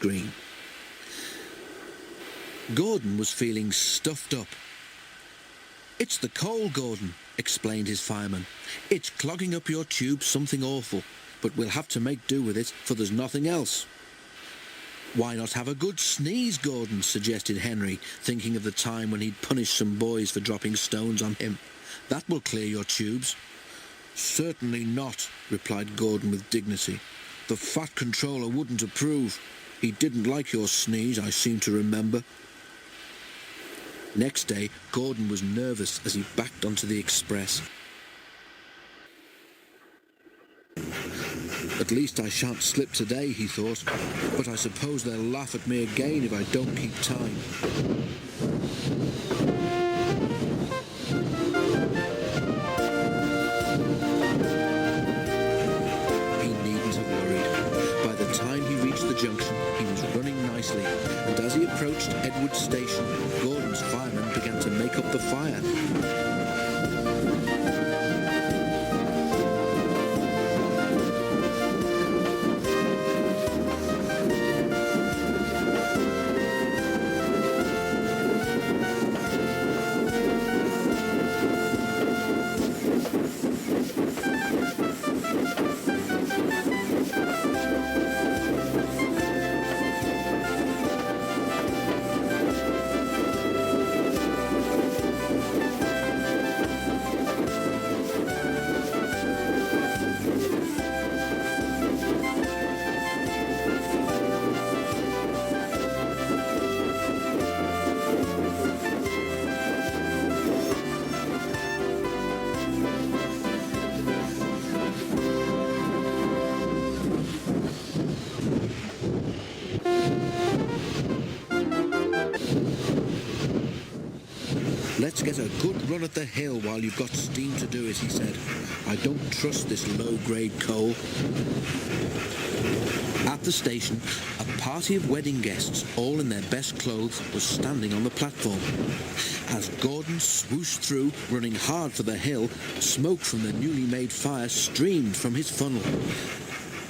smokescreen. Gordon was feeling stuffed up. "It's the coal, Gordon," explained his fireman. "It's clogging up your tube something awful, but we'll have to make do with it, for there's nothing else." "Why not have a good sneeze, Gordon?" suggested Henry, thinking of the time when he'd punished some boys for dropping stones on him. "That will clear your tubes." "Certainly not," replied Gordon with dignity. "The Fat Controller wouldn't approve. He didn't like your sneeze, I seem to remember." Next day, Gordon was nervous as he backed onto the express. "At least I shan't slip today," he thought, "but I suppose they'll laugh at me again if I don't keep time." He needn't have worried. By the time he reached the junction, he was running nicely, and as he approached Edward Station, Gordon's fireman began to make up the fire. "Let's get a good run at the hill while you've got steam to do it," he said. "I don't trust this low-grade coal." At the station, a party of wedding guests, all in their best clothes, was standing on the platform. As Gordon swooshed through, running hard for the hill, smoke from the newly made fire streamed from his funnel.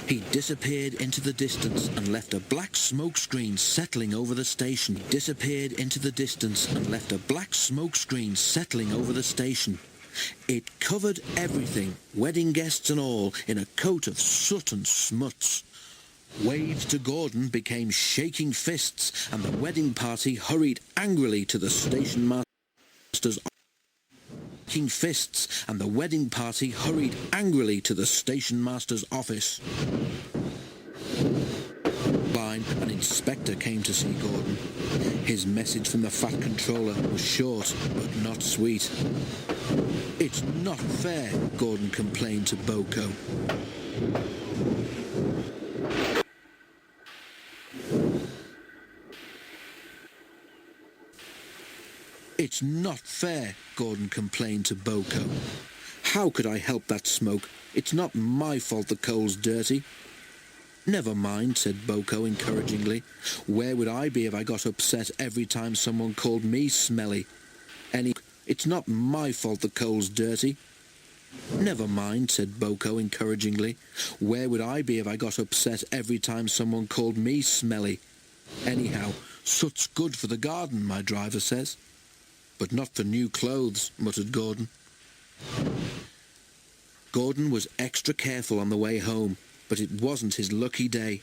He disappeared into the distance and left a black smoke screen settling over the station. He disappeared into the distance and left a black smoke screen settling over the station. It covered everything, wedding guests and all, in a coat of soot and smuts. Waves to Gordon became shaking fists, and the wedding party hurried angrily to the station master's shaking fists, and the wedding party hurried angrily to the station master's office. An inspector came to see Gordon. His message from the Fat Controller was short, but not sweet. "It's not fair," Gordon complained to Boko. "It's not fair," Gordon complained to Boko. "How could I help that smoke? It's not my fault the coal's dirty." "Never mind," said Boko encouragingly. "Where would I be if I got upset every time someone called me smelly? It's not my fault the coal's dirty." "Never mind," said Boko encouragingly. "Where would I be if I got upset every time someone called me smelly? Anyhow, soot's good for the garden, my driver says." "But not for new clothes," muttered Gordon. Gordon was extra careful on the way home, but it wasn't his lucky day.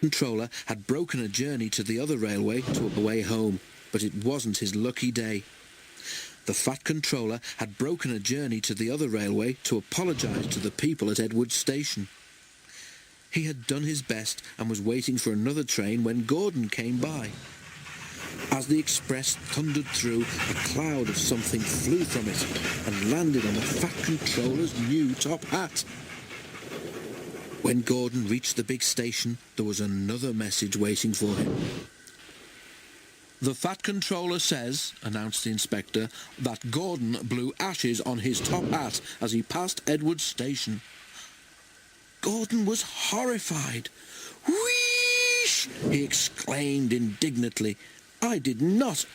The controller had broken a journey to the other railway to the way home, but it wasn't his lucky day. The Fat Controller had broken a journey to the other railway to apologise to the people at Edward Station. He had done his best and was waiting for another train when Gordon came by. As the express thundered through, a cloud of something flew from it and landed on the Fat Controller's new top hat. When Gordon reached the big station, there was another message waiting for him. "The Fat Controller says," announced the inspector, "that Gordon blew ashes on his top hat as he passed Edward Station." Gordon was horrified. "Wheesh!" he exclaimed indignantly. "I did not."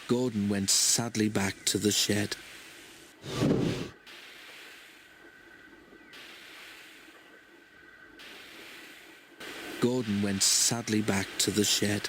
Gordon went sadly back to the shed. Gordon went sadly back to the shed.